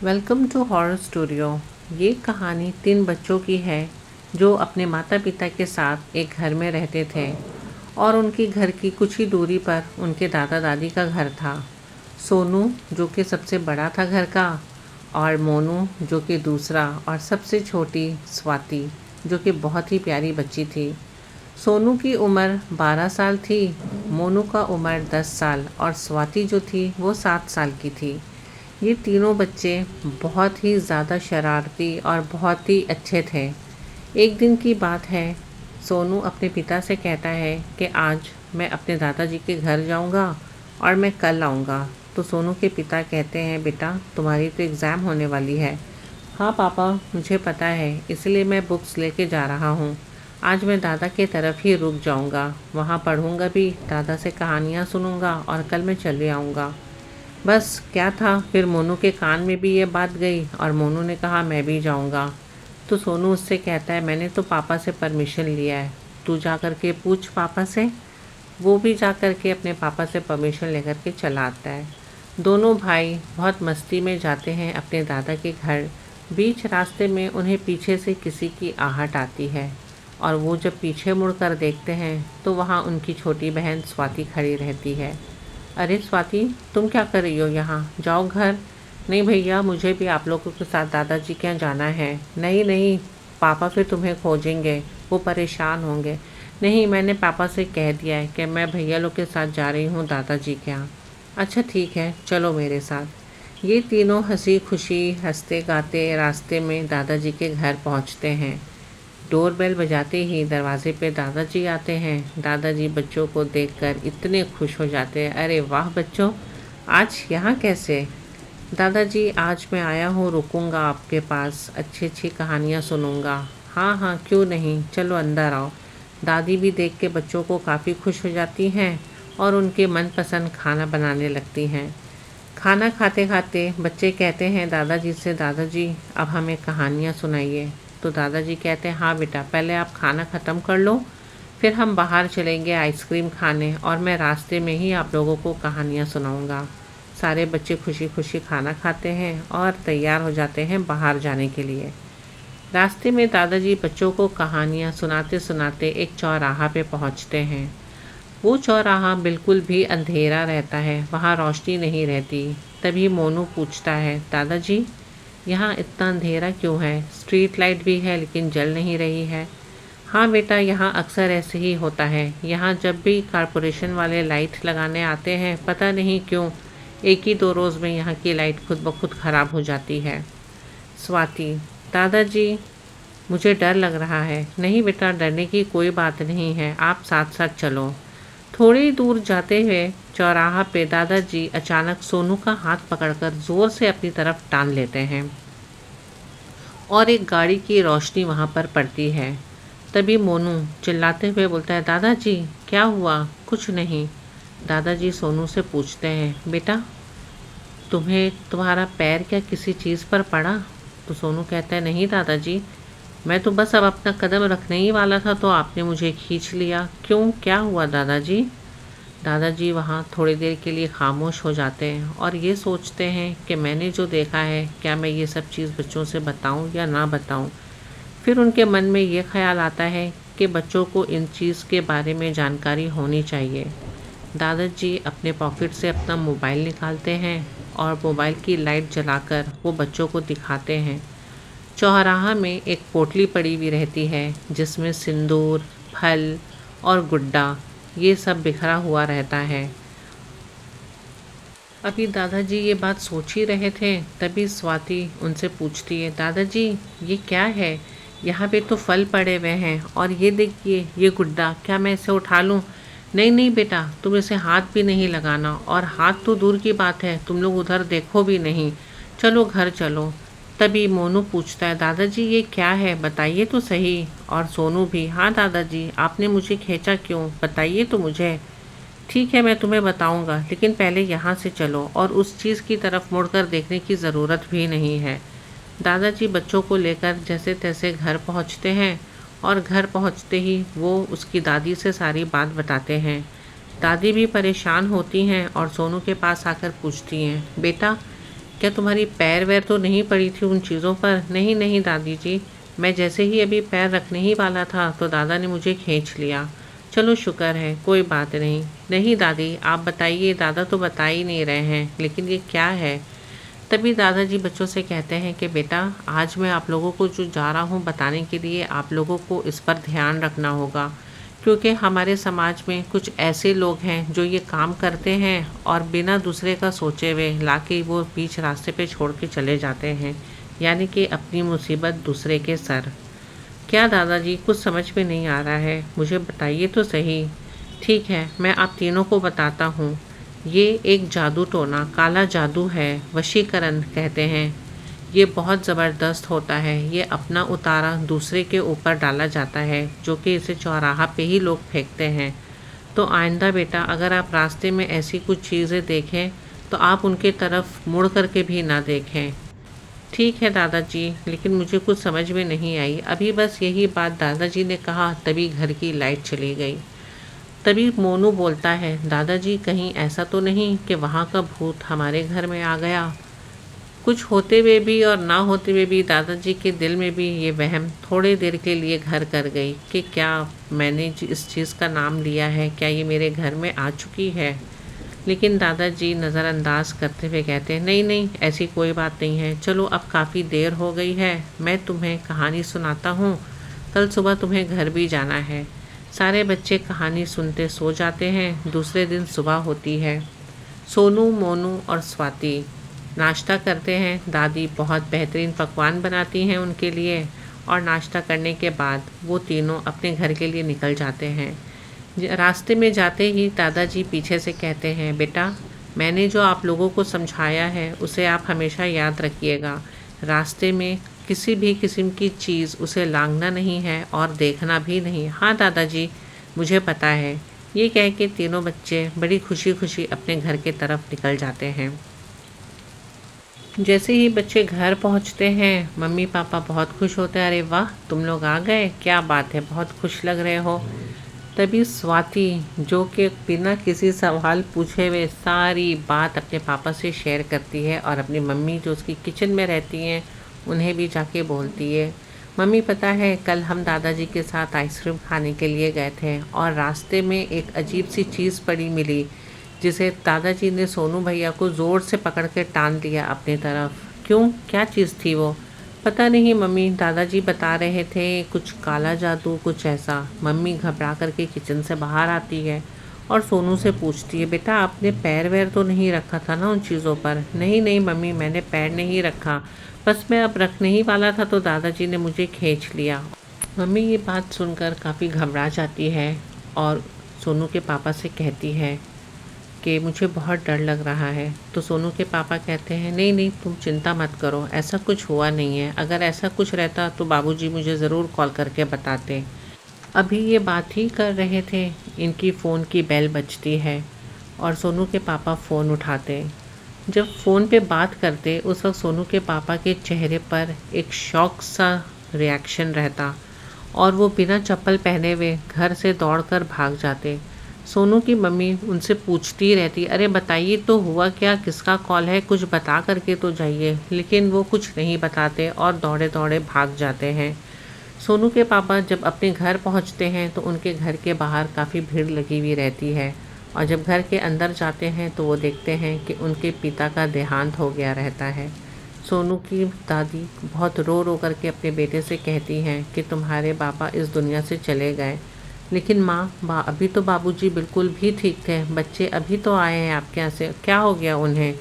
Welcome to horror studio. ये कहानी 3 बच्चों की है जो अपने माता पिता के साथ एक घर में रहते थे और उनके घर की कुछ ही दूरी पर उनके दादा दादी का घर था। सोनू जो कि सबसे बड़ा था घर का, और मोनू जो कि दूसरा, और सबसे छोटी स्वाति जो कि बहुत ही प्यारी बच्ची थी। सोनू की उम्र 12 साल थी, मोनू का उम्र 10 साल और स्वाति जो थी वो 7 साल की थी। ये तीनों बच्चे बहुत ही ज़्यादा शरारती और बहुत ही अच्छे थे। एक दिन की बात है, सोनू अपने पिता से कहता है कि आज मैं अपने दादाजी के घर जाऊंगा और मैं कल आऊँगा। तो सोनू के पिता कहते हैं, बेटा तुम्हारी तो एग्ज़ाम होने वाली है। हाँ पापा, मुझे पता है, इसलिए मैं बुक्स लेके जा रहा हूँ। आज मैं दादा के तरफ ही रुक जाऊँगा, वहाँ पढ़ूँगा भी, दादा से कहानियाँ सुनूँगा और कल मैं चले आऊँगा। बस क्या था, फिर मोनू के कान में भी ये बात गई और मोनू ने कहा मैं भी जाऊंगा। तो सोनू उससे कहता है मैंने तो पापा से परमिशन लिया है, तू जा कर के पूछ पापा से। वो भी जा कर के अपने पापा से परमिशन लेकर के चला आता है। दोनों भाई बहुत मस्ती में जाते हैं अपने दादा के घर। बीच रास्ते में उन्हें पीछे से किसी की आहट आती है और वो जब पीछे मुड़कर देखते हैं तो वहाँ उनकी छोटी बहन स्वाति खड़ी रहती है। अरे स्वाति, तुम क्या कर रही हो यहाँ? जाओ घर। नहीं भैया, मुझे भी आप लोगों के साथ दादाजी के यहाँ जाना है। नहीं नहीं, पापा फिर तुम्हें खोजेंगे, वो परेशान होंगे। नहीं, मैंने पापा से कह दिया है कि मैं भैया लोग के साथ जा रही हूँ दादाजी के यहाँ। अच्छा ठीक है, चलो मेरे साथ। ये तीनों हंसी खुशी हंसते गाते रास्ते में दादाजी के घर पहुँचते हैं। डोरबेल बजाते ही दरवाजे पे दादाजी आते हैं। दादाजी बच्चों को देखकर इतने खुश हो जाते हैं, अरे वाह बच्चों, आज यहाँ कैसे? दादाजी आज मैं आया हूँ, रुकूंगा आपके पास, अच्छी अच्छी कहानियाँ सुनूंगा। हाँ हाँ, क्यों नहीं, चलो अंदर आओ। दादी भी देख के बच्चों को काफ़ी खुश हो जाती हैं और उनके मनपसंद खाना बनाने लगती हैं। खाना खाते खाते बच्चे कहते हैं दादाजी से, दादाजी अब हमें कहानियाँ सुनाइए। तो दादाजी कहते हैं हाँ बेटा, पहले आप खाना ख़त्म कर लो, फिर हम बाहर चलेंगे आइसक्रीम खाने और मैं रास्ते में ही आप लोगों को कहानियाँ सुनाऊंगा। सारे बच्चे खुशी खुशी खाना खाते हैं और तैयार हो जाते हैं बाहर जाने के लिए। रास्ते में दादाजी बच्चों को कहानियाँ सुनाते सुनाते एक चौराहा पे पहुँचते हैं। वो चौराहा बिल्कुल भी अंधेरा रहता है, वहाँ रोशनी नहीं रहती। तभी मोनू पूछता है, दादाजी यहाँ इतना अंधेरा क्यों है? स्ट्रीट लाइट भी है लेकिन जल नहीं रही है। हाँ बेटा, यहाँ अक्सर ऐसे ही होता है। यहाँ जब भी कारपोरेशन वाले लाइट लगाने आते हैं, पता नहीं क्यों एक ही 2 रोज़ में यहाँ की लाइट खुद ब खुद ख़राब हो जाती है। स्वाति, दादाजी मुझे डर लग रहा है। नहीं बेटा, डरने की कोई बात नहीं है, आप साथ साथ चलो। थोड़ी दूर जाते हुए चौराहा पे दादाजी अचानक सोनू का हाथ पकड़कर ज़ोर से अपनी तरफ टान लेते हैं और एक गाड़ी की रोशनी वहाँ पर पड़ती है। तभी मोनू चिल्लाते हुए बोलता है, दादाजी क्या हुआ? कुछ नहीं। दादाजी सोनू से पूछते हैं, बेटा तुम्हारा पैर क्या किसी चीज़ पर पड़ा? तो सोनू कहता है, नहीं दादाजी, मैं तो बस अब अपना कदम रखने ही वाला था तो आपने मुझे खींच लिया। क्यों, क्या हुआ दादाजी? दादाजी वहाँ थोड़ी देर के लिए खामोश हो जाते हैं और ये सोचते हैं कि मैंने जो देखा है, क्या मैं ये सब चीज़ बच्चों से बताऊं या ना बताऊं। फिर उनके मन में ये ख्याल आता है कि बच्चों को इन चीज़ के बारे में जानकारी होनी चाहिए। दादाजी अपने पॉकेट से अपना मोबाइल निकालते हैं और मोबाइल की लाइट जलाकर वो बच्चों को दिखाते हैं। चौराहा में एक पोटली पड़ी हुई रहती है जिसमें सिंदूर, फल और गुड्डा ये सब बिखरा हुआ रहता है। अभी दादाजी ये बात सोच ही रहे थे, तभी स्वाति उनसे पूछती है, दादाजी ये क्या है? यहाँ पे तो फल पड़े हुए हैं और ये देखिए ये गुड्डा, क्या मैं इसे उठा लूँ? नहीं नहीं बेटा, तुम इसे हाथ भी नहीं लगाना, और हाथ तो दूर की बात है, तुम लोग उधर देखो भी नहीं, चलो घर चलो। तभी मोनू पूछता है, दादाजी ये क्या है, बताइए तो सही। और सोनू भी, हाँ दादाजी आपने मुझे खींचा क्यों, बताइए तो मुझे। ठीक है, मैं तुम्हें बताऊंगा, लेकिन पहले यहाँ से चलो और उस चीज़ की तरफ मुड़कर देखने की ज़रूरत भी नहीं है। दादाजी बच्चों को लेकर जैसे तैसे घर पहुँचते हैं और घर पहुँचते ही वो उसकी दादी से सारी बात बताते हैं। दादी भी परेशान होती हैं और सोनू के पास आकर पूछती हैं, बेटा क्या तुम्हारी पैर वैर तो नहीं पड़ी थी उन चीज़ों पर? नहीं नहीं दादी जी, मैं जैसे ही अभी पैर रखने ही वाला था तो दादा ने मुझे खींच लिया। चलो शुक्र है, कोई बात नहीं। नहीं दादी, आप बताइए, दादा तो बता ही नहीं रहे हैं, लेकिन ये क्या है? तभी दादाजी बच्चों से कहते हैं कि बेटा, आज मैं आप लोगों को जो जा रहा हूँ बताने के लिए, आप लोगों को इस पर ध्यान रखना होगा, क्योंकि हमारे समाज में कुछ ऐसे लोग हैं जो ये काम करते हैं और बिना दूसरे का सोचे हुए लाके वो बीच रास्ते पे छोड़ के चले जाते हैं, यानी कि अपनी मुसीबत दूसरे के सर। क्या दादाजी, कुछ समझ में नहीं आ रहा है, मुझे बताइए तो सही। ठीक है, मैं आप तीनों को बताता हूँ। ये एक जादू टोना, काला जादू है, वशीकरण कहते हैं। ये बहुत ज़बरदस्त होता है। ये अपना उतारा दूसरे के ऊपर डाला जाता है, जो कि इसे चौराहा पे ही लोग फेंकते हैं। तो आइंदा बेटा, अगर आप रास्ते में ऐसी कुछ चीज़ें देखें तो आप उनके तरफ मुड़ कर के भी ना देखें। ठीक है दादाजी, लेकिन मुझे कुछ समझ में नहीं आई। अभी बस यही बात दादाजी ने कहा तभी घर की लाइट चली गई। तभी मोनू बोलता है, दादाजी कहीं ऐसा तो नहीं कि वहाँ का भूत हमारे घर में आ गया? कुछ होते हुए भी और ना होते हुए भी दादाजी के दिल में भी ये वहम थोड़े देर के लिए घर कर गई कि क्या मैंने इस चीज़ का नाम लिया है, क्या ये मेरे घर में आ चुकी है? लेकिन दादाजी नज़रअंदाज करते हुए कहते हैं, नहीं नहीं, ऐसी कोई बात नहीं है। चलो अब काफ़ी देर हो गई है, मैं तुम्हें कहानी सुनाता हूँ। कल सुबह तुम्हें घर भी जाना है। सारे बच्चे कहानी सुनते सो जाते हैं। दूसरे दिन सुबह होती है। सोनू, मोनू और स्वाति नाश्ता करते हैं। दादी बहुत बेहतरीन पकवान बनाती हैं उनके लिए, और नाश्ता करने के बाद वो तीनों अपने घर के लिए निकल जाते हैं। रास्ते में जाते ही दादाजी पीछे से कहते हैं, बेटा, मैंने जो आप लोगों को समझाया है उसे आप हमेशा याद रखिएगा। रास्ते में किसी भी किस्म की चीज़ उसे लांघना नहीं है और देखना भी नहीं। हाँ दादाजी, मुझे पता है। ये कह के तीनों बच्चे बड़ी खुशी खुशी अपने घर के तरफ निकल जाते हैं। जैसे ही बच्चे घर पहुंचते हैं, मम्मी पापा बहुत खुश होते हैं। अरे वाह, तुम लोग आ गए, क्या बात है, बहुत खुश लग रहे हो। तभी स्वाति, जो कि बिना किसी सवाल पूछे हुए सारी बात अपने पापा से शेयर करती है और अपनी मम्मी जो उसकी किचन में रहती हैं उन्हें भी जाके बोलती है, मम्मी पता है, कल हम दादाजी के साथ आइसक्रीम खाने के लिए गए थे और रास्ते में एक अजीब सी चीज़ पड़ी मिली, जिसे दादाजी ने सोनू भैया को ज़ोर से पकड़ के टान दिया अपनी तरफ। क्यों, क्या चीज़ थी वो? पता नहीं मम्मी, दादाजी बता रहे थे कुछ काला जादू, कुछ ऐसा। मम्मी घबरा करके किचन से बाहर आती है और सोनू से पूछती है, बेटा आपने पैर वैर तो नहीं रखा था ना उन चीज़ों पर? नहीं नहीं मम्मी, मैंने पैर नहीं रखा, बस मैं अब रखने ही वाला था तो दादाजी ने मुझे खींच लिया। मम्मी ये बात सुनकर काफ़ी घबरा जाती है और सोनू के पापा से कहती है कि मुझे बहुत डर लग रहा है। तो सोनू के पापा कहते हैं, नहीं नहीं, तुम चिंता मत करो, ऐसा कुछ हुआ नहीं है। अगर ऐसा कुछ रहता तो बाबूजी मुझे ज़रूर कॉल करके बताते। अभी ये बात ही कर रहे थे, इनकी फ़ोन की बेल बजती है और सोनू के पापा फ़ोन उठाते। जब फ़ोन पे बात करते उस वक्त सोनू के पापा के चेहरे पर एक शॉक सा रिएक्शन रहता और वो बिना चप्पल पहने हुए घर से दौड़कर भाग जाते। सोनू की मम्मी उनसे पूछती रहती, अरे बताइए तो हुआ क्या, किसका कॉल है, कुछ बता करके तो जाइए। लेकिन वो कुछ नहीं बताते और दौड़े दौड़े भाग जाते हैं। सोनू के पापा जब अपने घर पहुंचते हैं तो उनके घर के बाहर काफ़ी भीड़ लगी हुई रहती है और जब घर के अंदर जाते हैं तो वो देखते हैं कि उनके पिता का देहांत हो गया रहता है। सोनू की दादी बहुत रो रो करके अपने बेटे से कहती हैं कि तुम्हारे पापा इस दुनिया से चले गए। लेकिन माँ, अभी तो बाबूजी बिल्कुल भी ठीक थे, बच्चे अभी तो आए हैं आपके यहाँ से, क्या हो गया उन्हें?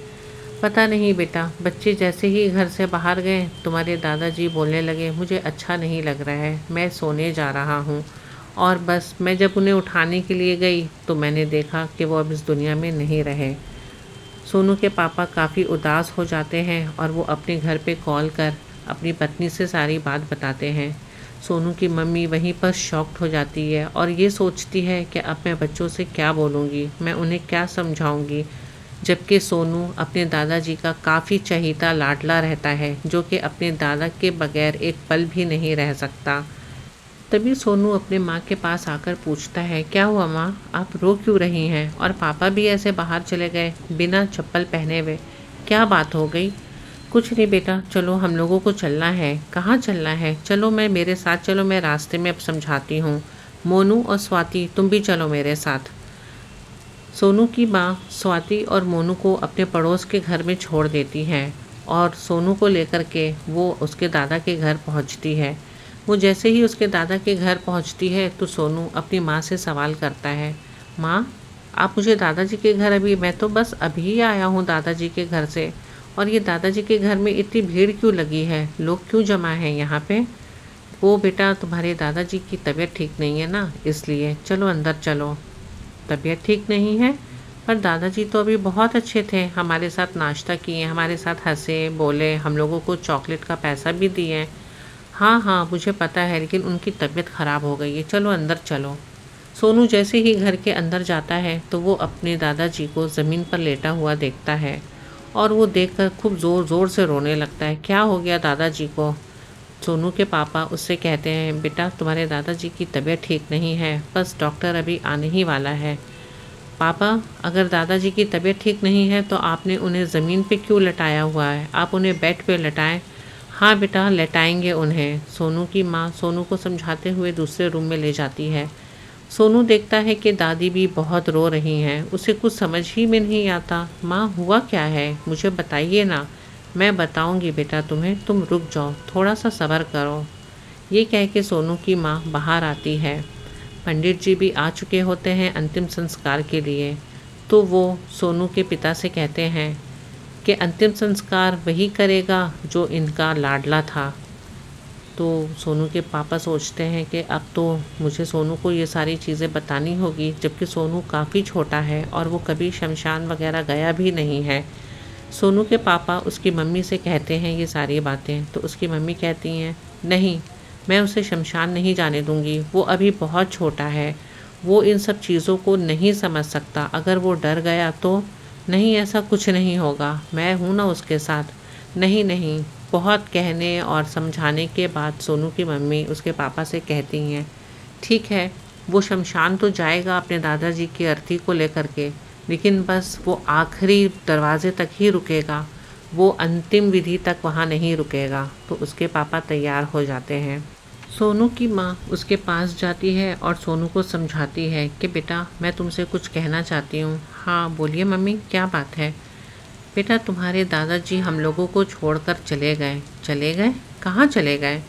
पता नहीं बेटा, बच्चे जैसे ही घर से बाहर गए तुम्हारे दादाजी बोलने लगे, मुझे अच्छा नहीं लग रहा है, मैं सोने जा रहा हूँ। और बस मैं जब उन्हें उठाने के लिए गई तो मैंने देखा कि वो अब इस दुनिया में नहीं रहे। सोनू के पापा काफ़ी उदास हो जाते हैं और वो अपने घर पे कॉल कर अपनी पत्नी से सारी बात बताते हैं। सोनू की मम्मी वहीं पर शॉक्ड हो जाती है और ये सोचती है कि अब मैं बच्चों से क्या बोलूँगी, मैं उन्हें क्या समझाऊँगी, जबकि सोनू अपने दादाजी का काफ़ी चहीता लाडला रहता है, जो कि अपने दादा के बगैर एक पल भी नहीं रह सकता। तभी सोनू अपने माँ के पास आकर पूछता है, क्या हुआ माँ, आप रो क्यों रही हैं? और पापा भी ऐसे बाहर चले गए बिना चप्पल पहने हुए, क्या बात हो गई? कुछ नहीं बेटा, चलो हम लोगों को चलना है। कहाँ चलना है? चलो मैं मेरे साथ चलो, मैं रास्ते में अब समझाती हूँ। मोनू और स्वाति तुम भी चलो मेरे साथ। सोनू की माँ स्वाति और मोनू को अपने पड़ोस के घर में छोड़ देती है और सोनू को लेकर के वो उसके दादा के घर पहुँचती है। वो जैसे ही उसके दादा के घर पहुँचती है तो सोनू अपनी माँ से सवाल करता है, माँ आप मुझे दादाजी के घर मैं तो बस अभी आया हूँ दादाजी के घर से, और ये दादाजी के घर में इतनी भीड़ क्यों लगी है, लोग क्यों जमा हैं यहाँ पे? वो बेटा तुम्हारे दादाजी की तबीयत ठीक नहीं है ना, इसलिए चलो अंदर चलो। तबीयत ठीक नहीं है? पर दादाजी तो अभी बहुत अच्छे थे, हमारे साथ नाश्ता किए, हमारे साथ हंसे बोले, हम लोगों को चॉकलेट का पैसा भी दिए। हाँ हाँ मुझे पता है, लेकिन उनकी तबीयत ख़राब हो गई है, चलो अंदर चलो। सोनू जैसे ही घर के अंदर जाता है तो वो अपने दादाजी को ज़मीन पर लेटा हुआ देखता है और वो देखकर खूब ज़ोर ज़ोर से रोने लगता है। क्या हो गया दादाजी को? सोनू के पापा उससे कहते हैं, बेटा तुम्हारे दादाजी की तबीयत ठीक नहीं है, बस डॉक्टर अभी आने ही वाला है। पापा अगर दादाजी की तबीयत ठीक नहीं है तो आपने उन्हें ज़मीन पे क्यों लटाया हुआ है? आप उन्हें बेड पे लटाएं। हाँ बेटा लेटाएंगे उन्हें। सोनू की माँ सोनू को समझाते हुए दूसरे रूम में ले जाती है। सोनू देखता है कि दादी भी बहुत रो रही हैं, उसे कुछ समझ ही में नहीं आता। माँ हुआ क्या है, मुझे बताइए ना। मैं बताऊंगी बेटा तुम्हें, तुम रुक जाओ, थोड़ा सा सब्र करो। ये कह के सोनू की माँ बाहर आती है। पंडित जी भी आ चुके होते हैं अंतिम संस्कार के लिए। तो वो सोनू के पिता से कहते हैं कि अंतिम संस्कार वही करेगा जो इनका लाडला था। तो सोनू के पापा सोचते हैं कि अब तो मुझे सोनू को ये सारी चीज़ें बतानी होगी, जबकि सोनू काफ़ी छोटा है और वो कभी शमशान वगैरह गया भी नहीं है। सोनू के पापा उसकी मम्मी से कहते हैं ये सारी बातें, तो उसकी मम्मी कहती हैं, नहीं मैं उसे शमशान नहीं जाने दूंगी, वो अभी बहुत छोटा है, वो इन सब चीज़ों को नहीं समझ सकता। अगर वो डर गया तो नहीं, ऐसा कुछ नहीं होगा, मैं हूँ ना उसके साथ। नहीं नहीं, बहुत कहने और समझाने के बाद सोनू की मम्मी उसके पापा से कहती हैं, ठीक है वो शमशान तो जाएगा अपने दादाजी की अर्थी को लेकर के, लेकिन बस वो आखिरी दरवाजे तक ही रुकेगा, वो अंतिम विधि तक वहाँ नहीं रुकेगा। तो उसके पापा तैयार हो जाते हैं। सोनू की माँ उसके पास जाती है और सोनू को समझाती है कि बेटा मैं तुमसे कुछ कहना चाहती हूँ। हाँ बोलिए मम्मी, क्या बात है? बेटा तुम्हारे दादाजी हम लोगों को छोड़कर चले गए। चले गए? कहाँ चले गए?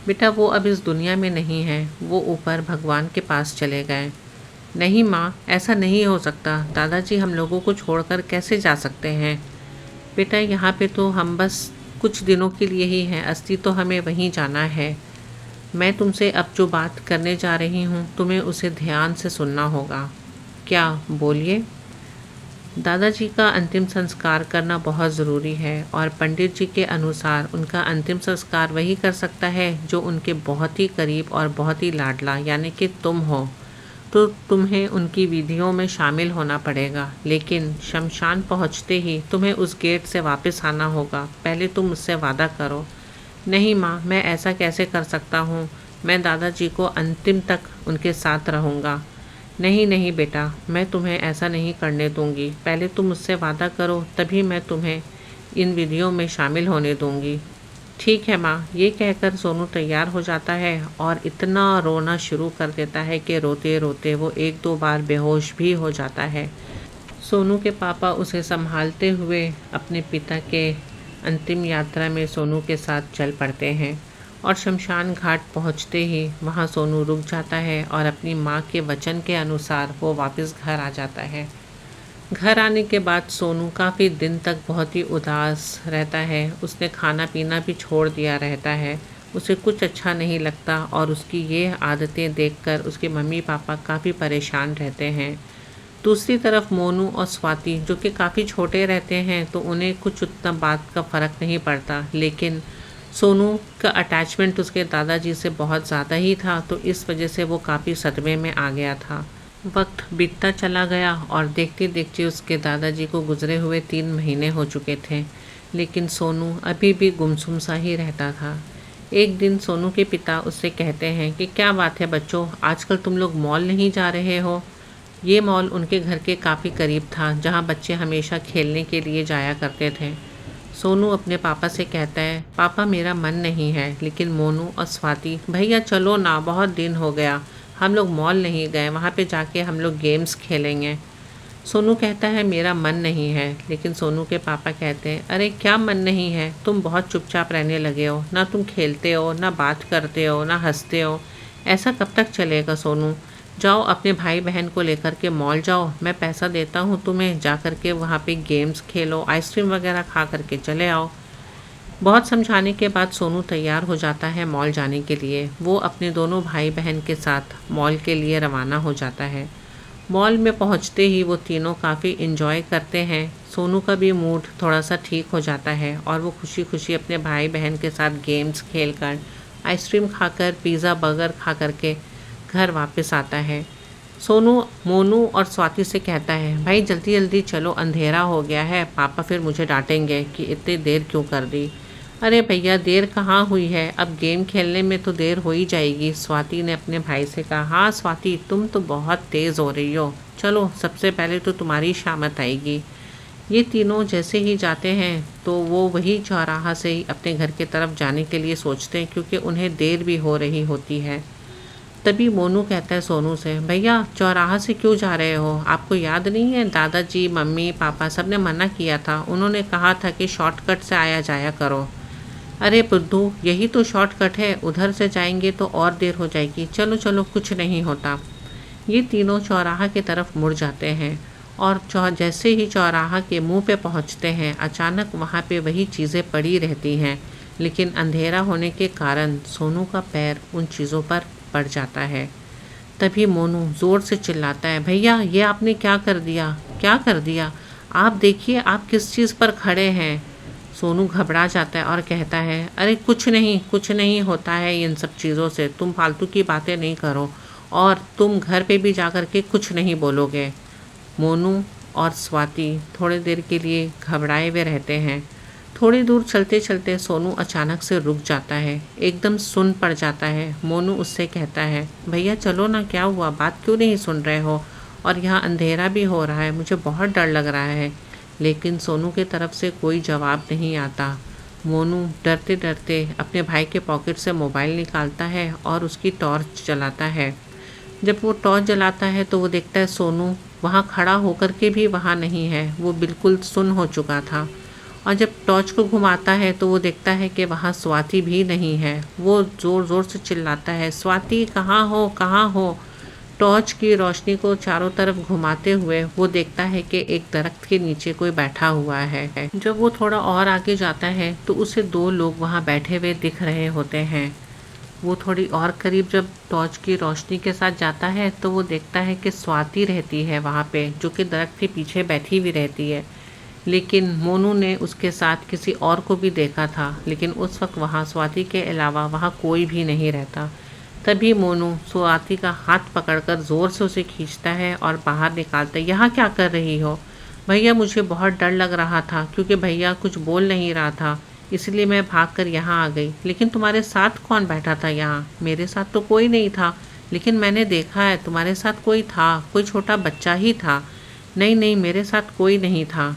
बेटा वो अब इस दुनिया में नहीं है, वो ऊपर भगवान के पास चले गए। नहीं माँ, ऐसा नहीं हो सकता, दादाजी हम लोगों को छोड़कर कैसे जा सकते हैं? बेटा यहाँ पे तो हम बस कुछ दिनों के लिए ही हैं, असली तो हमें वहीं जाना है। मैं तुमसे अब जो बात करने जा रही हूँ तुम्हें उसे ध्यान से सुनना होगा। क्या? बोलिए। दादाजी का अंतिम संस्कार करना बहुत ज़रूरी है और पंडित जी के अनुसार उनका अंतिम संस्कार वही कर सकता है जो उनके बहुत ही करीब और बहुत ही लाडला यानी कि तुम हो। तो तुम्हें उनकी विधियों में शामिल होना पड़ेगा, लेकिन शमशान पहुंचते ही तुम्हें उस गेट से वापस आना होगा। पहले तुम मुझसे वादा करो। नहीं माँ, मैं ऐसा कैसे कर सकता हूँ, मैं दादाजी को अंतिम तक उनके साथ रहूँगा। नहीं नहीं बेटा, मैं तुम्हें ऐसा नहीं करने दूंगी, पहले तुम मुझसे वादा करो तभी मैं तुम्हें इन विधियों में शामिल होने दूंगी। ठीक है माँ। ये कहकर सोनू तैयार हो जाता है और इतना रोना शुरू कर देता है कि रोते रोते वो एक दो बार बेहोश भी हो जाता है। सोनू के पापा उसे संभालते हुए अपने पिता के अंतिम यात्रा में सोनू के साथ चल पड़ते हैं और शमशान घाट पहुंचते ही वहां सोनू रुक जाता है और अपनी माँ के वचन के अनुसार वो वापस घर आ जाता है। घर आने के बाद सोनू काफ़ी दिन तक बहुत ही उदास रहता है। उसने खाना पीना भी छोड़ दिया रहता है, उसे कुछ अच्छा नहीं लगता और उसकी ये आदतें देखकर उसके मम्मी पापा काफ़ी परेशान रहते हैं। दूसरी तरफ मोनू और स्वाति जो कि काफ़ी छोटे रहते हैं तो उन्हें कुछ उतना बात का फ़र्क नहीं पड़ता, लेकिन सोनू का अटैचमेंट उसके दादाजी से बहुत ज़्यादा ही था, तो इस वजह से वो काफ़ी सदमे में आ गया था। वक्त बीतता चला गया और देखते देखते उसके दादाजी को गुजरे हुए 3 महीने हो चुके थे, लेकिन सोनू अभी भी गुमसुम सा ही रहता था। एक दिन सोनू के पिता उससे कहते हैं कि क्या बात है बच्चों, आजकल तुम लोग मॉल नहीं जा रहे हो? ये मॉल उनके घर के काफ़ी करीब था जहाँ बच्चे हमेशा खेलने के लिए जाया करते थे। सोनू अपने पापा से कहता है, पापा मेरा मन नहीं है। लेकिन मोनू और स्वाति, भैया चलो ना, बहुत दिन हो गया, हम लोग मॉल नहीं गए, वहाँ पे जाके हम लोग गेम्स खेलेंगे। सोनू कहता है मेरा मन नहीं है। लेकिन सोनू के पापा कहते हैं, अरे क्या मन नहीं है, तुम बहुत चुपचाप रहने लगे हो, ना तुम खेलते हो, ना बात करते हो, ना हंसते हो, ऐसा कब तक चलेगा सोनू। जाओ अपने भाई बहन को लेकर के मॉल जाओ, मैं पैसा देता हूँ तुम्हें, जा कर के वहाँ पे गेम्स खेलो, आइसक्रीम वगैरह खा करके चले आओ। बहुत समझाने के बाद सोनू तैयार हो जाता है मॉल जाने के लिए। वो अपने दोनों भाई बहन के साथ मॉल के लिए रवाना हो जाता है। मॉल में पहुंचते ही वो तीनों काफ़ी इन्जॉय करते हैं। सोनू का भी मूड थोड़ा सा ठीक हो जाता है और वो खुशी खुशी अपने भाई बहन के साथ गेम्स खेलकर, आइसक्रीम खाकर, पिज़्ज़ा बर्गर खा करके घर वापस आता है। सोनू मोनू और स्वाति से कहता है, भाई जल्दी जल्दी चलो, अंधेरा हो गया है, पापा फिर मुझे डांटेंगे कि इतनी देर क्यों कर दी। अरे भैया देर कहाँ हुई है, अब गेम खेलने में तो देर हो ही जाएगी। स्वाति ने अपने भाई से कहा, हाँ स्वाति तुम तो बहुत तेज़ हो रही हो, चलो सबसे पहले तो तुम्हारी शामत आएगी। ये तीनों जैसे ही जाते हैं तो वो वही चौराहा से ही अपने घर की तरफ जाने के लिए सोचते हैं, क्योंकि उन्हें देर भी हो रही होती है। तभी मोनू कहता है सोनू से, भैया चौराहा से क्यों जा रहे हो, आपको याद नहीं है दादाजी मम्मी पापा सब ने मना किया था, उन्होंने कहा था कि शॉर्टकट से आया जाया करो। अरे बुद्धू यही तो शॉर्टकट है, उधर से जाएंगे तो और देर हो जाएगी, चलो चलो कुछ नहीं होता। ये तीनों चौराहा की तरफ मुड़ जाते हैं और जैसे ही चौराहा के मुंह पे पहुंचते हैं, अचानक वहाँ पे वही चीज़ें पड़ी रहती हैं। लेकिन अंधेरा होने के कारण सोनू का पैर उन चीज़ों पर पड़ जाता है। तभी मोनू ज़ोर से चिल्लाता है, भैया ये आपने क्या कर दिया, क्या कर दिया, आप देखिए आप किस चीज़ पर खड़े हैं। सोनू घबरा जाता है और कहता है, अरे कुछ नहीं, कुछ नहीं होता है इन सब चीज़ों से, तुम फालतू की बातें नहीं करो और तुम घर पे भी जा कर के कुछ नहीं बोलोगे। मोनू और स्वाति थोड़ी देर के लिए घबराए हुए रहते हैं। थोड़ी दूर चलते चलते सोनू अचानक से रुक जाता है, एकदम सुन पड़ जाता है। मोनू उससे कहता है, भैया चलो ना, क्या हुआ, बात क्यों नहीं सुन रहे हो, और यहाँ अंधेरा भी हो रहा है, मुझे बहुत डर लग रहा है। लेकिन सोनू की तरफ से कोई जवाब नहीं आता। मोनू डरते डरते अपने भाई के पॉकेट से मोबाइल निकालता है और उसकी टॉर्च जलाता है। जब वो टॉर्च जलाता है तो वो देखता है सोनू वहाँ खड़ा होकर के भी वहाँ नहीं है, वो बिल्कुल सुन्न हो चुका था। और जब टॉर्च को घुमाता है तो वो देखता है कि वहाँ स्वाति भी नहीं है। वो ज़ोर ज़ोर से चिल्लाता है, स्वाति कहाँ हो, कहाँ हो। टॉर्च की रोशनी को चारों तरफ घुमाते हुए वो देखता है कि एक दरख्त के नीचे कोई बैठा हुआ है। जब वो थोड़ा और आगे जाता है तो उसे दो लोग वहाँ बैठे हुए दिख रहे होते हैं। वो थोड़ी और करीब जब टॉर्च की रोशनी के साथ जाता है तो वो देखता है कि स्वाति रहती है वहाँ पे, जो कि दरख्त के पीछे बैठी हुई रहती है। लेकिन मोनू ने उसके साथ किसी और को भी देखा था, लेकिन उस वक्त वहाँ स्वाति के अलावा वहाँ कोई भी नहीं रहता। तभी मोनू स्वाति का हाथ पकड़कर ज़ोर से उसे खींचता है और बाहर निकालता है। यहाँ क्या कर रही हो? भैया मुझे बहुत डर लग रहा था, क्योंकि भैया कुछ बोल नहीं रहा था, इसलिए मैं भागकर यहाँ आ गई। लेकिन तुम्हारे साथ कौन बैठा था यहाँ? मेरे साथ तो कोई नहीं था, लेकिन मैंने देखा है तुम्हारे साथ कोई था, कोई छोटा बच्चा ही था। नहीं नहीं, मेरे साथ कोई नहीं था।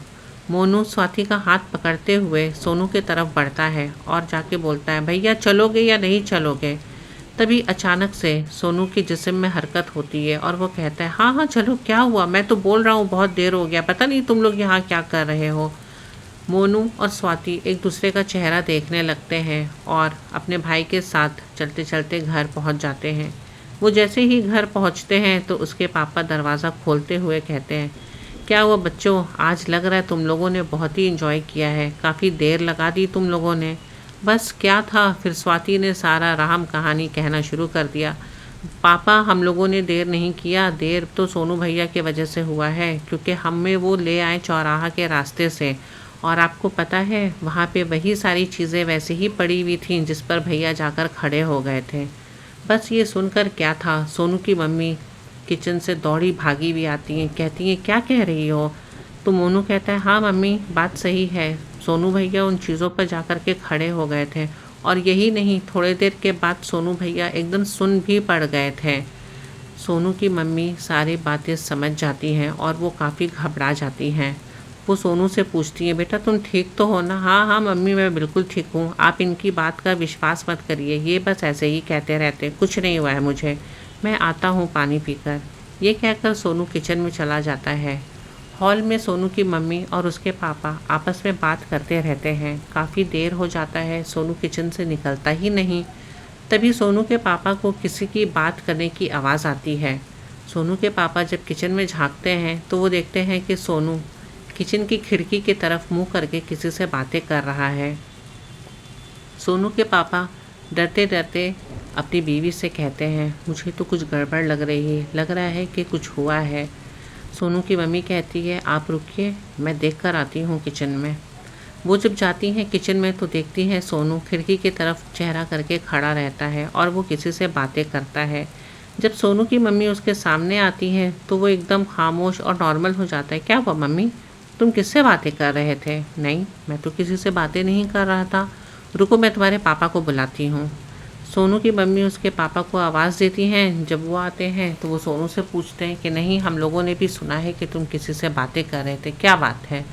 मोनू स्वाति का हाथ पकड़ते हुए सोनू की तरफ बढ़ता है और जाके बोलता है, भैया चलोगे या नहीं चलोगे? तभी अचानक से सोनू की जिस्म में हरकत होती है और वो कहता है, हाँ हाँ चलो, क्या हुआ, मैं तो बोल रहा हूँ बहुत देर हो गया, पता नहीं तुम लोग यहाँ क्या कर रहे हो। मोनू और स्वाति एक दूसरे का चेहरा देखने लगते हैं और अपने भाई के साथ चलते चलते घर पहुँच जाते हैं। वो जैसे ही घर पहुँचते हैं तो उसके पापा दरवाज़ा खोलते हुए कहते हैं, क्या हुआ बच्चों, आज लग रहा है तुम लोगों ने बहुत ही इंजॉय किया है, काफ़ी देर लगा दी तुम लोगों ने। बस क्या था, फिर स्वाति ने सारा राम कहानी कहना शुरू कर दिया। पापा हम लोगों ने देर नहीं किया, देर तो सोनू भैया की वजह से हुआ है, क्योंकि हमें वो ले आए चौराहा के रास्ते से, और आपको पता है वहाँ पे वही सारी चीज़ें वैसे ही पड़ी हुई थीं जिस पर भैया जाकर खड़े हो गए थे। बस ये सुनकर क्या था, सोनू की मम्मी किचन से दौड़ी भागी भी आती हैं, कहती हैं क्या कह रही हो? तो मोनू कहता है, हाँ मम्मी बात सही है, सोनू भैया उन चीज़ों पर जाकर के खड़े हो गए थे, और यही नहीं, थोड़ी देर के बाद सोनू भैया एकदम सुन भी पड़ गए थे। सोनू की मम्मी सारी बातें समझ जाती हैं और वो काफ़ी घबरा जाती हैं। वो सोनू से पूछती है, बेटा तुम ठीक तो हो ना? हाँ हाँ मम्मी, मैं बिल्कुल ठीक हूँ। आप इनकी बात का विश्वास मत करिए, ये बस ऐसे ही कहते रहते, कुछ नहीं हुआ है मुझे। मैं आता हूँ पानी पीकर। ये कहकर सोनू किचन में चला जाता है। हॉल में सोनू की मम्मी और उसके पापा आपस में बात करते रहते हैं। काफ़ी देर हो जाता है, सोनू किचन से निकलता ही नहीं। तभी सोनू के पापा को किसी की बात करने की आवाज़ आती है। सोनू के पापा जब किचन में झांकते हैं तो वो देखते हैं कि सोनू किचन की खिड़की की तरफ मुंह करके किसी से बातें कर रहा है। सोनू के पापा डरते डरते अपनी बीवी से कहते हैं, मुझे तो कुछ गड़बड़ लग रही है, लग रहा है कि कुछ हुआ है। सोनू की मम्मी कहती है, आप रुकिए, मैं देख कर आती हूँ किचन में। वो जब जाती हैं किचन में तो देखती हैं सोनू खिड़की की तरफ चेहरा करके खड़ा रहता है और वो किसी से बातें करता है। जब सोनू की मम्मी उसके सामने आती हैं तो वो एकदम खामोश और नॉर्मल हो जाता है। क्या हुआ मम्मी, तुम किससे बातें कर रहे थे? नहीं, मैं तो किसी से बातें नहीं कर रहा था। रुको, मैं तुम्हारे पापा को बुलाती हूँ। सोनू की मम्मी उसके पापा को आवाज़ देती हैं। जब वो आते हैं तो वो सोनू से पूछते हैं कि नहीं, हम लोगों ने भी सुना है कि तुम किसी से बातें कर रहे थे, क्या बात है?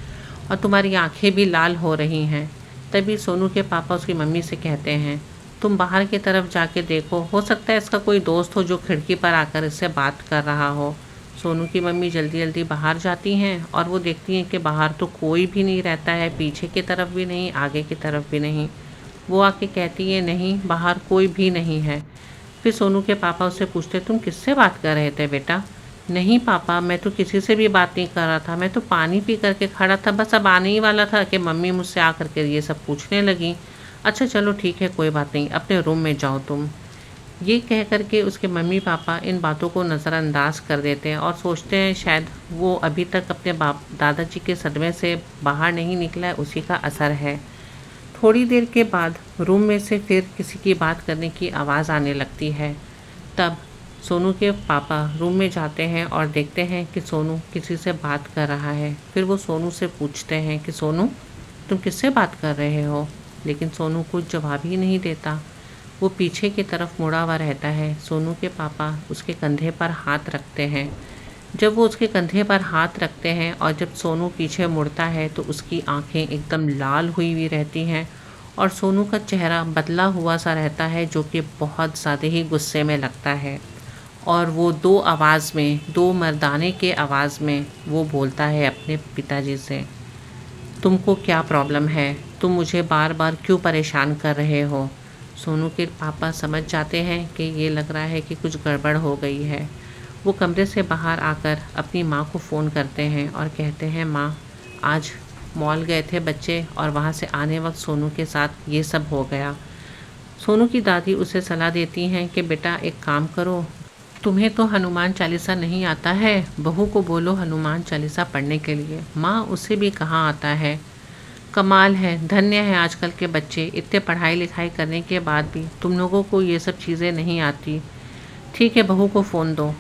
और तुम्हारी आंखें भी लाल हो रही हैं। तभी सोनू के पापा उसकी मम्मी से कहते हैं, तुम बाहर की तरफ जाके देखो, हो सकता है इसका कोई दोस्त हो जो खिड़की पर आकर इससे बात कर रहा हो। सोनू की मम्मी जल्दी जल्दी बाहर जाती हैं और वो देखती हैं कि बाहर तो कोई भी नहीं रहता है, पीछे की तरफ भी नहीं, आगे की तरफ भी नहीं। वो आके कहती है, नहीं, बाहर कोई भी नहीं है। फिर सोनू के पापा उससे पूछते, तुम किससे बात कर रहे थे बेटा? नहीं पापा, मैं तो किसी से भी बात नहीं कर रहा था, मैं तो पानी पी करके खड़ा था, बस अब आने ही वाला था कि मम्मी मुझसे आकर के ये सब पूछने लगी। अच्छा चलो ठीक है, कोई बात नहीं, अपने रूम में जाओ तुम। ये कह कर के उसके मम्मी पापा इन बातों को नज़रअंदाज कर देते हैं और सोचते हैं शायद वो अभी तक अपने बाप दादाजी के सदमे से बाहर नहीं निकला है, उसी का असर है। थोड़ी देर के बाद रूम में से फिर किसी की बात करने की आवाज़ आने लगती है। तब सोनू के पापा रूम में जाते हैं और देखते हैं कि सोनू किसी से बात कर रहा है। फिर वो सोनू से पूछते हैं कि सोनू, तुम किससे बात कर रहे हो? लेकिन सोनू कुछ जवाब ही नहीं देता। वो पीछे की तरफ मुड़ा हुआ रहता है। सोनू के पापा उसके कंधे पर हाथ रखते हैं। जब वो उसके कंधे पर हाथ रखते हैं और जब सोनू पीछे मुड़ता है तो उसकी आंखें एकदम लाल हुई हुई रहती हैं और सोनू का चेहरा बदला हुआ सा रहता है, जो कि बहुत ज़्यादा ही गुस्से में लगता है। और वो दो मर्दाने के आवाज़ में वो बोलता है अपने पिताजी से, तुमको क्या प्रॉब्लम है? तुम मुझे बार बार क्यों परेशान कर रहे हो? सोनू के पापा समझ जाते हैं कि ये लग रहा है कि कुछ गड़बड़ हो गई है। वो कमरे से बाहर आकर अपनी माँ को फ़ोन करते हैं और कहते हैं, माँ, आज मॉल गए थे बच्चे और वहाँ से आने वक्त सोनू के साथ ये सब हो गया। सोनू की दादी उसे सलाह देती हैं कि बेटा एक काम करो, तुम्हें तो हनुमान चालीसा नहीं आता है, बहू को बोलो हनुमान चालीसा पढ़ने के लिए। माँ, उसे भी कहाँ आता है। कमाल है, धन्य है आजकल के बच्चे, इतने पढ़ाई लिखाई करने के बाद भी तुम लोगों को ये सब चीज़ें नहीं आती। ठीक है, बहू को फ़ोन दो।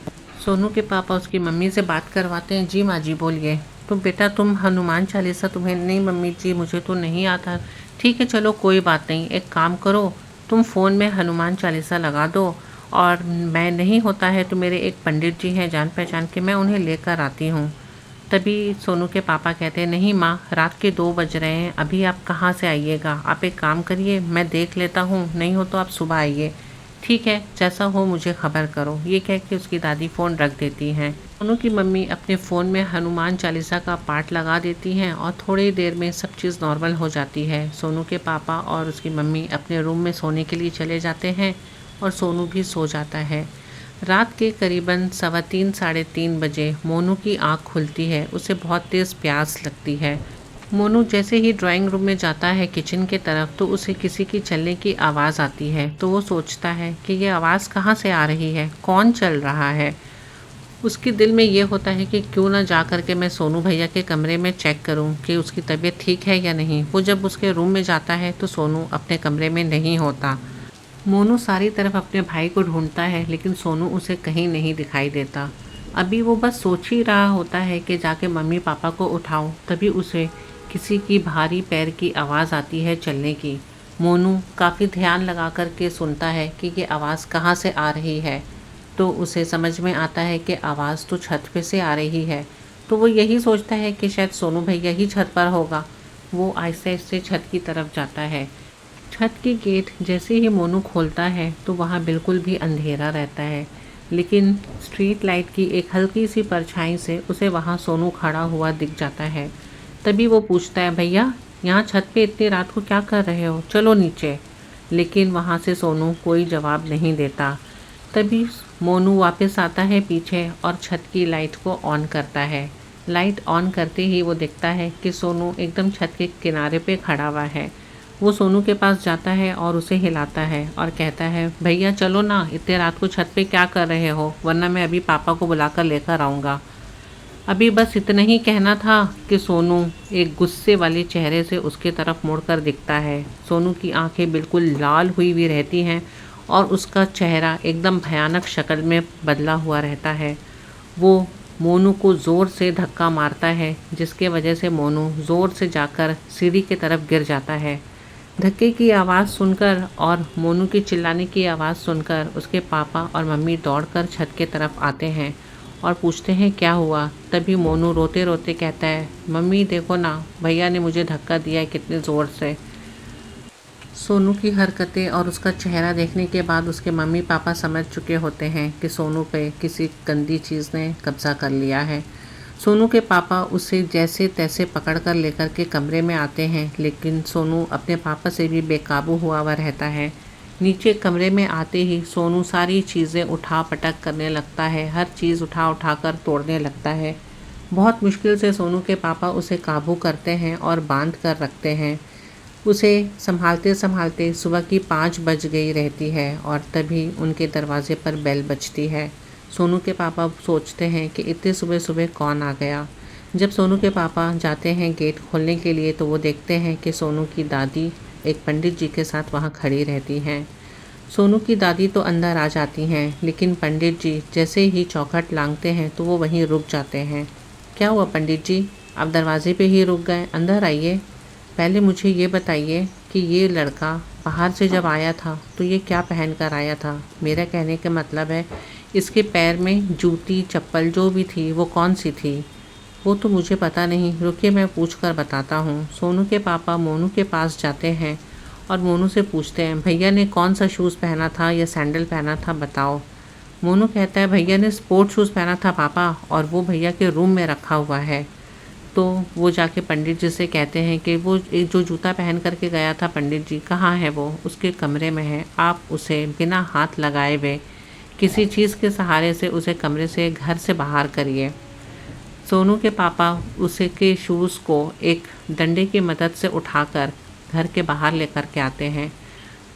सोनू के पापा उसकी मम्मी से बात करवाते हैं। जी माँ जी, बोलिए। तो बेटा तुम हनुमान चालीसा तुम्हें नहीं? मम्मी जी, मुझे तो नहीं आता। ठीक है चलो कोई बात नहीं, एक काम करो, तुम फ़ोन में हनुमान चालीसा लगा दो और मैं नहीं होता है तो मेरे एक पंडित जी हैं जान पहचान के, मैं उन्हें लेकर आती हूँ। तभी सोनू के पापा कहते हैं, नहीं माँ, रात के 2 बज रहे हैं, अभी आप कहाँ से आइएगा? आप एक काम करिए, मैं देख लेता हूँ, नहीं हो तो आप सुबह आइए। ठीक है, जैसा हो मुझे खबर करो। ये कह के उसकी दादी फ़ोन रख देती हैं। सोनू की मम्मी अपने फ़ोन में हनुमान चालीसा का पाठ लगा देती हैं और थोड़ी देर में सब चीज़ नॉर्मल हो जाती है। सोनू के पापा और उसकी मम्मी अपने रूम में सोने के लिए चले जाते हैं और सोनू भी सो जाता है। रात के करीबन 3:15 साढ़े 3 बजे मोनू की आँख खुलती है। उसे बहुत तेज़ प्यास लगती है। मोनू जैसे ही ड्राइंग रूम में जाता है किचन के तरफ तो उसे किसी की चलने की आवाज़ आती है। तो वो सोचता है कि ये आवाज़ कहाँ से आ रही है, कौन चल रहा है। उसके दिल में ये होता है कि क्यों ना जा कर के मैं सोनू भैया के कमरे में चेक करूं कि उसकी तबीयत ठीक है या नहीं। वो जब उसके रूम में जाता है तो सोनू अपने कमरे में नहीं होता। मोनू सारी तरफ अपने भाई को ढूंढता है लेकिन सोनू उसे कहीं नहीं दिखाई देता। अभी वो बस सोच ही रहा होता है कि जाके मम्मी पापा को उठाऊं, तभी उसे किसी की भारी पैर की आवाज़ आती है चलने की। मोनू काफ़ी ध्यान लगा कर के सुनता है कि ये आवाज़ कहाँ से आ रही है। तो उसे समझ में आता है कि आवाज़ तो छत पे से आ रही है। तो वो यही सोचता है कि शायद सोनू भैया ही छत पर होगा। वो आहिस्ते आहिस्ते छत की तरफ जाता है। छत की गेट जैसे ही मोनू खोलता है तो वहाँ बिल्कुल भी अंधेरा रहता है, लेकिन स्ट्रीट लाइट की एक हल्की सी परछाई से उसे वहाँ सोनू खड़ा हुआ दिख जाता है। तभी वो पूछता है, भैया यहाँ छत पे इतनी रात को क्या कर रहे हो, चलो नीचे। लेकिन वहाँ से सोनू कोई जवाब नहीं देता। तभी मोनू वापस आता है पीछे और छत की लाइट को ऑन करता है। लाइट ऑन करते ही वो देखता है कि सोनू एकदम छत के किनारे पे खड़ा हुआ है। वो सोनू के पास जाता है और उसे हिलाता है और कहता है, भैया चलो ना, इतने रात को छत पे क्या कर रहे हो, वरना मैं अभी पापा को बुलाकर लेकर आऊँगा। अभी बस इतना ही कहना था कि सोनू एक गुस्से वाले चेहरे से उसके तरफ मुड़कर दिखता है। सोनू की आंखें बिल्कुल लाल हुई हुई रहती हैं और उसका चेहरा एकदम भयानक शक्ल में बदला हुआ रहता है। वो मोनू को ज़ोर से धक्का मारता है, जिसके वजह से मोनू ज़ोर से जाकर सीढ़ी की तरफ गिर जाता है। धक्के की आवाज़ सुनकर और मोनू की चिल्लाने की आवाज़ सुनकर उसके पापा और मम्मी दौड़कर छत की तरफ आते हैं और पूछते हैं क्या हुआ। तभी मोनू रोते रोते कहता है, मम्मी देखो ना, भैया ने मुझे धक्का दिया है कितने ज़ोर से। सोनू की हरकतें और उसका चेहरा देखने के बाद उसके मम्मी पापा समझ चुके होते हैं कि सोनू पे किसी गंदी चीज़ ने कब्ज़ा कर लिया है। सोनू के पापा उसे जैसे तैसे पकड़ कर लेकर के कमरे में आते हैं, लेकिन सोनू अपने पापा से भी बेकाबू हुआ हुआ रहता है। नीचे कमरे में आते ही सोनू सारी चीज़ें उठा पटक करने लगता है, हर चीज़ उठा उठा कर तोड़ने लगता है। बहुत मुश्किल से सोनू के पापा उसे काबू करते हैं और बांध कर रखते हैं। उसे संभालते संभालते सुबह की 5 बज गई रहती है और तभी उनके दरवाज़े पर बेल बजती है। सोनू के पापा सोचते हैं कि इतने सुबह सुबह कौन आ गया। जब सोनू के पापा जाते हैं गेट खोलने के लिए तो वो देखते हैं कि सोनू की दादी एक पंडित जी के साथ वहाँ खड़ी रहती हैं। सोनू की दादी तो अंदर आ जाती हैं, लेकिन पंडित जी जैसे ही चौखट लांघते हैं तो वो वहीं रुक जाते हैं। क्या हुआ पंडित जी, आप दरवाजे पे ही रुक गए, अंदर आइए। पहले मुझे ये बताइए कि ये लड़का बाहर से जब आया था तो ये क्या पहन कर आया था। मेरा कहने का मतलब है इसके पैर में जूती चप्पल जो भी थी वो कौन सी थी। वो तो मुझे पता नहीं, रुकिए मैं पूछ कर बताता हूँ। सोनू के पापा मोनू के पास जाते हैं और मोनू से पूछते हैं, भैया ने कौन सा शूज़ पहना था या सैंडल पहना था बताओ। मोनू कहता है, भैया ने स्पोर्ट शूज़ पहना था पापा, और वो भैया के रूम में रखा हुआ है। तो वो जाके पंडित जी से कहते हैं कि वो एक जो जूता पहन करके गया था पंडित जी, कहाँ है वो, उसके कमरे में है। आप उसे बिना हाथ लगाए हुए किसी चीज़ के सहारे से उसे कमरे से घर से बाहर करिए। सोनू के पापा उसे के शूज़ को एक डंडे की मदद से उठाकर घर के बाहर लेकर के आते हैं।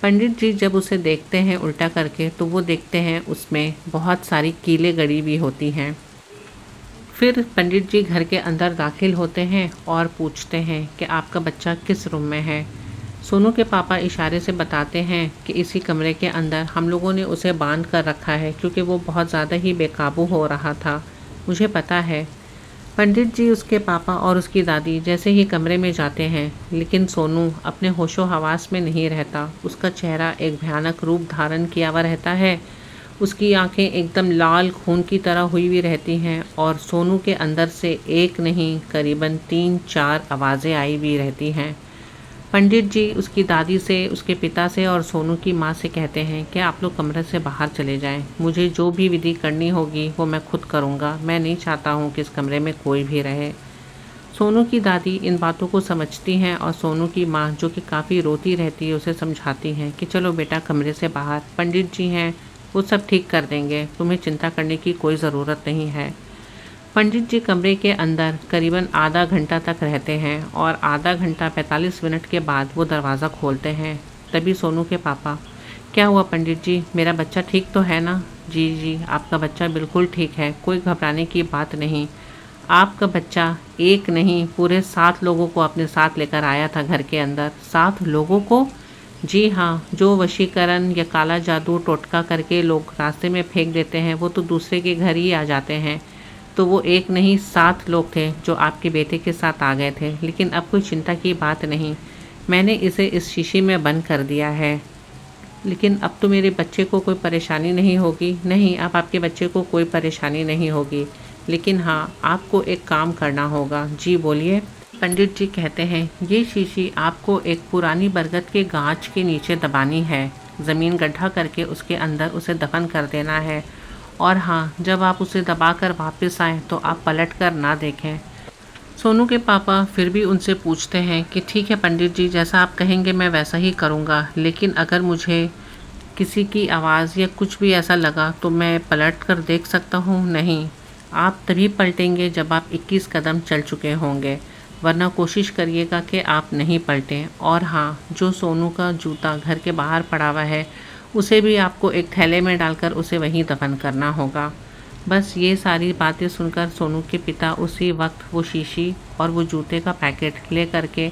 पंडित जी जब उसे देखते हैं उल्टा करके तो वो देखते हैं उसमें बहुत सारी कीलें गड़ी हुई होती हैं। फिर पंडित जी घर के अंदर दाखिल होते हैं और पूछते हैं कि आपका बच्चा किस रूम में है। सोनू के पापा इशारे से बताते हैं कि इसी कमरे के अंदर हम लोगों ने उसे बांध कर रखा है क्योंकि वो बहुत ज़्यादा ही बेकाबू हो रहा था, मुझे पता है। पंडित जी, उसके पापा और उसकी दादी जैसे ही कमरे में जाते हैं, लेकिन सोनू अपने होशो हवास में नहीं रहता। उसका चेहरा एक भयानक रूप धारण किया हुआ रहता है। उसकी आंखें एकदम लाल खून की तरह हुई हुई रहती हैं और सोनू के अंदर से एक नहीं करीबन 3-4 आवाज़ें आई हुई रहती हैं। पंडित जी उसकी दादी से, उसके पिता से और सोनू की माँ से कहते हैं कि आप लोग कमरे से बाहर चले जाएं। मुझे जो भी विधि करनी होगी वो मैं खुद करूँगा। मैं नहीं चाहता हूँ कि इस कमरे में कोई भी रहे। सोनू की दादी इन बातों को समझती हैं और सोनू की माँ, जो कि काफ़ी रोती रहती है, उसे समझाती हैं कि चलो बेटा कमरे से बाहर, पंडित जी हैं वो सब ठीक कर देंगे, तुम्हें चिंता करने की कोई ज़रूरत नहीं है। पंडित जी कमरे के अंदर करीबन आधा घंटा तक रहते हैं और आधा घंटा 45 मिनट के बाद वो दरवाज़ा खोलते हैं। तभी सोनू के पापा, क्या हुआ पंडित जी, मेरा बच्चा ठीक तो है ना। जी जी, आपका बच्चा बिल्कुल ठीक है, कोई घबराने की बात नहीं। आपका बच्चा एक नहीं पूरे 7 लोगों को अपने साथ लेकर आया था घर के अंदर। 7 लोगों को? जी हाँ, जो वशीकरण या काला जादू टोटका करके लोग रास्ते में फेंक देते हैं वो तो दूसरे के घर ही आ जाते हैं। तो वो एक नहीं 7 लोग थे जो आपके बेटे के साथ आ गए थे। लेकिन अब कोई चिंता की बात नहीं, मैंने इसे इस शीशी में बंद कर दिया है। लेकिन अब तो मेरे बच्चे को कोई परेशानी नहीं होगी। नहीं, अब आपके बच्चे को कोई परेशानी नहीं होगी। लेकिन हाँ, आपको एक काम करना होगा। जी बोलिए। पंडित जी कहते हैं, ये शीशी आपको एक पुरानी बरगद के गाछ के नीचे दबानी है। ज़मीन गड्ढा करके उसके अंदर उसे दफन कर देना है। और हाँ, जब आप उसे दबाकर वापस आएँ तो आप पलट कर ना देखें। सोनू के पापा फिर भी उनसे पूछते हैं कि ठीक है पंडित जी, जैसा आप कहेंगे मैं वैसा ही करूँगा, लेकिन अगर मुझे किसी की आवाज़ या कुछ भी ऐसा लगा तो मैं पलट कर देख सकता हूँ? नहीं, आप तभी पलटेंगे जब आप 21 कदम चल चुके होंगे, वरना कोशिश करिएगा कि आप नहीं पलटें। और हाँ, जो सोनू का जूता घर के बाहर पड़ा हुआ है, उसे भी आपको एक थैले में डालकर उसे वहीं दफन करना होगा। बस ये सारी बातें सुनकर सोनू के पिता उसी वक्त वो शीशी और वो जूते का पैकेट ले करके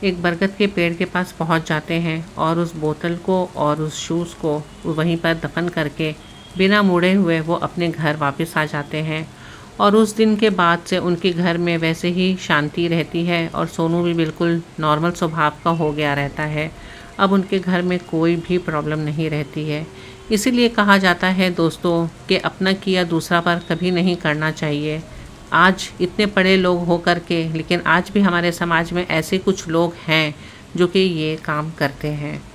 एक बरगद के पेड़ के पास पहुंच जाते हैं और उस बोतल को और उस शूज़ को वहीं पर दफन करके बिना मुड़े हुए वो अपने घर वापस आ जाते हैं। और उस दिन के बाद से उनके घर में वैसे ही शांति रहती है और सोनू भी बिल्कुल नॉर्मल स्वभाव का हो गया रहता है। अब उनके घर में कोई भी प्रॉब्लम नहीं रहती है। इसीलिए कहा जाता है दोस्तों कि अपना किया दूसरा पर कभी नहीं करना चाहिए। आज इतने पढ़े लोग हो कर के, लेकिन आज भी हमारे समाज में ऐसे कुछ लोग हैं जो कि ये काम करते हैं।